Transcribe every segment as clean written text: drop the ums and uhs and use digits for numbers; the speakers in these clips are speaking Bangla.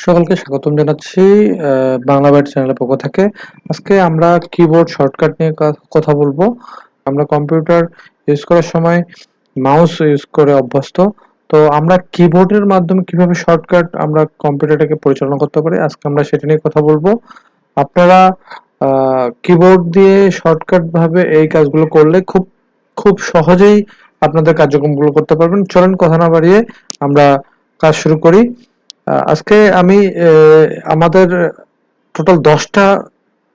সকলকে স্বাগতম জানাচ্ছি বাংলা বাইট চ্যানেলের পক্ষ থেকে। আজকে আমরা কিবোর্ড শর্টকাট নিয়ে কথা বলবো। আমরা কম্পিউটার ইউজ করার সময় মাউস ইউজ করে অভ্যস্ত, তো আমরা কিবোর্ডের মাধ্যমে কিভাবে শর্টকাট আমরা কম্পিউটারটাকে পরিচালনা করতে পারি, আজকে আমরা সেটা নিয়ে কথা বলবো। আপনারা কিবোর্ড দিয়ে শর্টকাট ভাবে এই কাজগুলো করলে খুব খুব সহজেই আপনাদের কার্যক্রমগুলো করতে পারবেন। চলেন কথা না বাড়িয়ে আমরা কাজ শুরু করি। আজকে আমি আমাদের টোটাল 10টা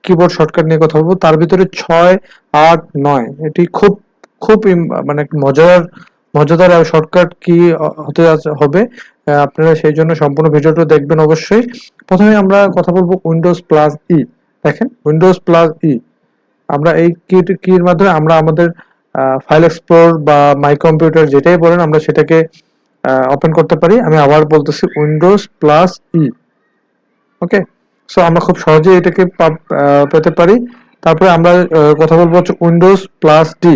কিবোর্ড শর্টকাট নিয়ে কথা বলবো। তার ভিতরে 6, 8, 9 এটি খুব খুব মানে মজাদার শর্টকাট কি হতে হবে। আপনারা সেই জন্য সম্পূর্ণ ভিডিওটা দেখবেন অবশ্যই। প্রথমে আমরা কথা বলবো উইন্ডোজ প্লাস ই। দেখেন, উইন্ডোজ প্লাস ই, আমরা এই কির মাধ্যমে আমরা আমাদের ফাইল এক্সপ্লোর বা মাই কম্পিউটার যেটাই বলেন আমরা সেটাকে ওপেন করতে পারি। আমি আবার বলতেছি উইন্ডোজ প্লাস ই। ওকে, সো আমরা খুব সহজেই এটাকে পেতে পারি। তারপরে আমরা কথা বলবো হচ্ছে উইন্ডোজ প্লাস ডি।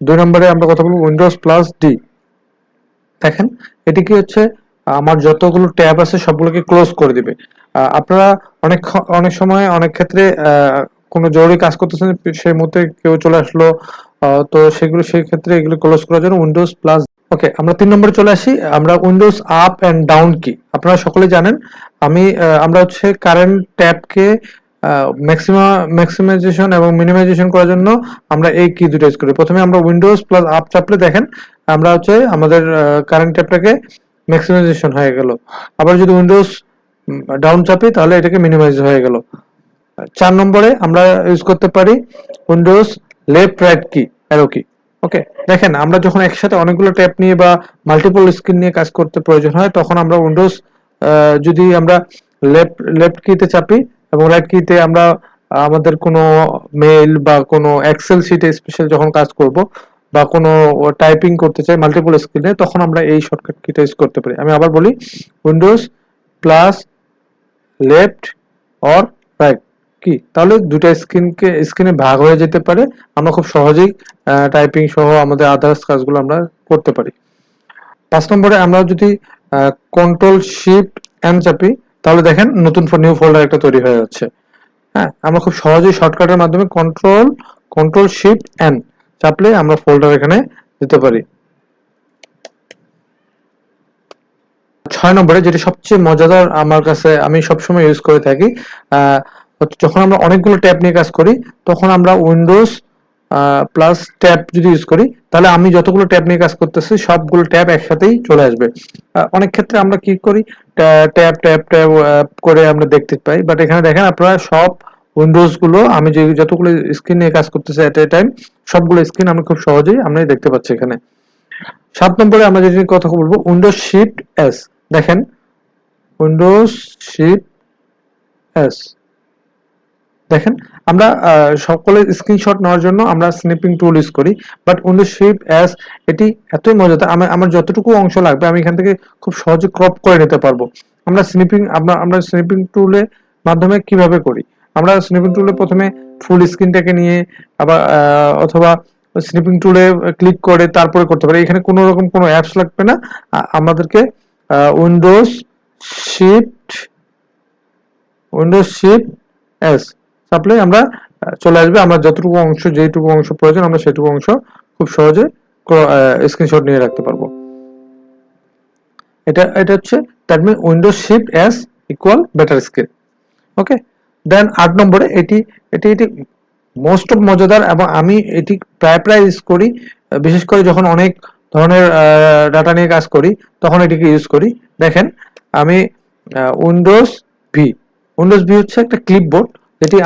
2 নম্বরে আমরা কথা বলবো উইন্ডোজ প্লাস ডি। দেখেন, এটি কি হচ্ছে, আমার যতগুলো ট্যাব আছে সবগুলোকে ক্লোজ করে দিবে। আপনারা অনেক অনেক সময় অনেক ক্ষেত্রে কোনো জরুরি কাজ করতেছেন, সেই মুহূর্তে কেউ চলে আসলো, তো সেই ক্ষেত্রে এগুলো ক্লোজ করার জন্য উইন্ডোজ প্লাস। ওকে, আমরা 3 নম্বরে চলে আসি। আমরা উইন্ডোজ আপ এন্ড ডাউন কি, আপনারা সকলেই জানেন। আমরা হচ্ছে কারেন্ট ট্যাবকে ম্যাক্সিমাইজেশন এবং মিনিমাইজেশন করার জন্য আমরা এই কি দুটো ইউজ করি। প্রথমে আমরা উইন্ডোজ প্লাস আপ চাপলে দেখেন আমরা হচ্ছে আমাদের কারেন্ট ট্যাবটাকে ম্যাক্সিমাইজেশন হয়ে গেল। আবার যদি উইন্ডোজ ডাউন চাপি তাহলে এটাকে মিনিমাইজ হয়ে গেল। 4 নম্বরে আমরা ইউজ করতে পারি উইন্ডোজ লেফট রাইট কি, অ্যারো কি। ওকে, দেখেন আমরা যখন একসাথে অনেকগুলো ট্যাব নিয়ে বা মাল্টিপল স্ক্রিন নিয়ে কাজ করতে প্রয়োজন হয়, তখন আমরা উইন্ডোজ যদি আমরা লেফট কিতে চাপি এবং রাইট কিতে আমরা আমাদের কোনো মেইল বা কোনো এক্সেল শিটে স্পেশাল যখন কাজ করব বা কোনো টাইপিং করতে চাই মাল্টিপল স্ক্রিনে, তখন আমরা এই শর্টকাট কিটা ইউজ করতে পারি। আমি আবার বলি, Windows plus left or right কি, তাহলে দুটো স্ক্রিনে ভাগ হয়ে যেতে পারে। আমরা খুব সহজেই টাইপিং সহ আমাদের আদার্স কাজগুলো আমরা করতে পারি। 5 নম্বরে আমরা যদি কন্ট্রোল শিফট এন চাপি, তাহলে দেখেন নতুন নিউ ফোল্ডার একটা তৈরি হয়ে যাচ্ছে। হ্যাঁ, আমরা খুব সহজেই শর্টকাটের মাধ্যমে কন্ট্রোল শিফট এন চাপলে আমরা ফোল্ডার এখানে দিতে পারি। 6 নম্বরে যেটি সবচেয়ে মজাদার আমার কাছে, আমি সবসময় ইউজ করে থাকি, যখন আমরা অনেকগুলো ট্যাব নিয়ে কাজ করি, তখন আমরা উইন্ডোজ প্লাস ট্যাব যদি ইউজ করি, তাহলে আমি যতগুলো ট্যাব নিয়ে কাজ করতেছি সবগুলো ট্যাব একসাথেই চলে আসবে। অনেক ক্ষেত্রে আমরা কি করি, ট্যাব ট্যাব ট্যাব করে আমরা দেখতে পাই, বাট এখানে দেখেন আপনারা সব উইন্ডোজ গুলো, আমি যে যতগুলো স্ক্রিন নিয়ে কাজ করতেছি এট এ টাইম, সবগুলো স্ক্রিন আমি খুব সহজেই আমরা দেখতে পাচ্ছি এখানে। 7 নম্বরে আমরা যেটি কথা বলবো উইন্ডোজ শিফট এস। দেখেন, উইন্ডোজ শিফট এস, দেখেন আমরা সকলে স্ক্রিনশট নেওয়ার জন্য আমরা স্নিপিং টুল ইউজ করি, বাট উইন্ডোজ শিফট এস এটি এতই মজাদার, আমার যতটুকু অংশ লাগবে আমি এখান থেকে খুব সহজে ক্রপ করে নিতে পারবো। আমরা স্নিপিং টুলে মাধ্যমে কিভাবে করি, আমরা স্নিপিং টুলে প্রথমে ফুল স্ক্রিনটাকে নিয়ে আবার অথবা স্নিপিং টুলে ক্লিক করে তারপরে করতে পারি। এখানে কোনো রকম কোনো অ্যাপস লাগবে না, আমাদেরকে Windows shift Windows shift S চাপলে আমরা চলে আসবে। আমরা যেটুকু অংশ প্রয়োজন আমরা সেটুকু অংশ খুব সহজে স্ক্রিনশট নিয়ে রাখতে পারবো। এটা হচ্ছে that mean Windows shift S equal better screen. Okay, then 8 নম্বরে এটি এটি এটি মোস্ট অফ মজাদার, এবং আমি এটি প্রায় ইউজ করি, বিশেষ করে যখন অনেক ধরনের ডাটা নিয়ে কাজ করি তখন এটিকে ইউজ করি। দেখেন, আমি উইন্ডোজ ভি উইন্ডোজ ভি হচ্ছে একটা ক্লিপবোর্ড, যেটি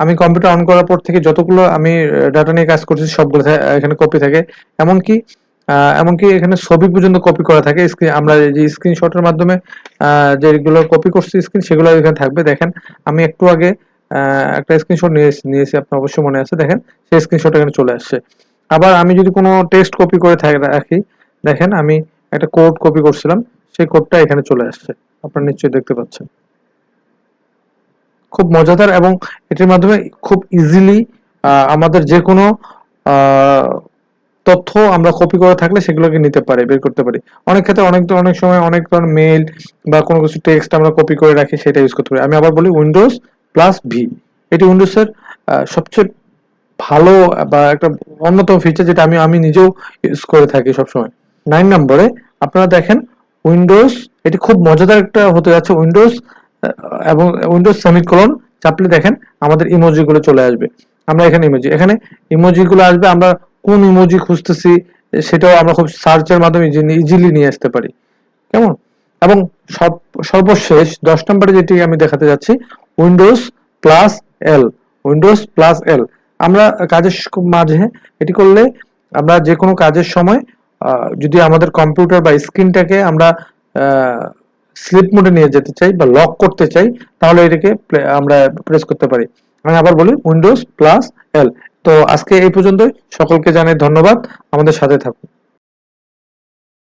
আমি কম্পিউটার অন করার পর থেকে যতগুলো আমি ডাটা নিয়ে কাজ করছি সবগুলো এখানে কপি থাকে। এমনকি এমনকি এখানে ছবি পর্যন্ত কপি করা থাকে। আমরা যে স্ক্রিনশটের মাধ্যমে যেগুলো কপি করছি স্ক্রিন, সেগুলো এখানে থাকবে। দেখেন, আমি একটু আগে একটা স্ক্রিনশট নিয়েছি, আপনার অবশ্যই মনে আছে। দেখেন, সেই স্ক্রিনশট এখানে চলে আসছে। আবার আমি যদি কোনো টেক্সট কপি করে রাখি, দেখেন আমি একটা কোড কপি করছিলাম, সেই কোডটা এখানে চলে আসছে, আপনারা নিশ্চয়ই দেখতে পাচ্ছেন। খুব মজাদার, এবং এটির মাধ্যমে খুব ইজিলি আমাদের যে কোনো তথ্য আমরা কপি করে থাকলে সেগুলোকে নিতে পারি, বের করতে পারি। অনেক ক্ষেত্রে অনেক সময় অনেক ধরনের মেইল বা কোনো কিছু টেক্সট আমরা কপি করে রাখি, সেটা ইউজ করতে পারি। আমি আবার বলি উইন্ডোজ প্লাস ভি, এটি উইন্ডোজের সবচেয়ে ভালো বা একটা অন্যতম ফিচার, যেটা আমি আমি নিজেও ইউজ করে থাকি সবসময়। 9 নম্বরে আপনারা দেখেন উইন্ডোজ, এটি খুব মজাদার একটা হতে যাচ্ছে। উইন্ডোজ এবং উইন্ডোজ সেমিকোলন চাপলে দেখেন আমাদের ইমোজি গুলো চলে আসবে। আমরা এখানে ইমোজি গুলো আসবে, আমরা কোন ইমোজি খুঁজতেছি সেটাও আমরা খুব সার্চের মাধ্যমে ইজিলি নিয়ে আসতে পারি। কেমন? এবং সর্বশেষ 10 নম্বরে যেটি আমি দেখাতে যাচ্ছি, Windows plus L. Windows plus L আমরা কাজের মাঝে এটি করলে আমরা যে কোনো কাজের সময় যদি আমাদের কম্পিউটার বা স্ক্রিনটাকে আমরা স্লিপ মোডে নিয়ে যেতে চাই বা লক করতে চাই, তাহলে এটাকে আমরা প্রেস করতে পারি। আমি আবার বলি উইন্ডোজ প্লাস এল। তো আজকে এই পর্যন্তই। সকলকে জানাই ধন্যবাদ। আমাদের সাথে থাকুন।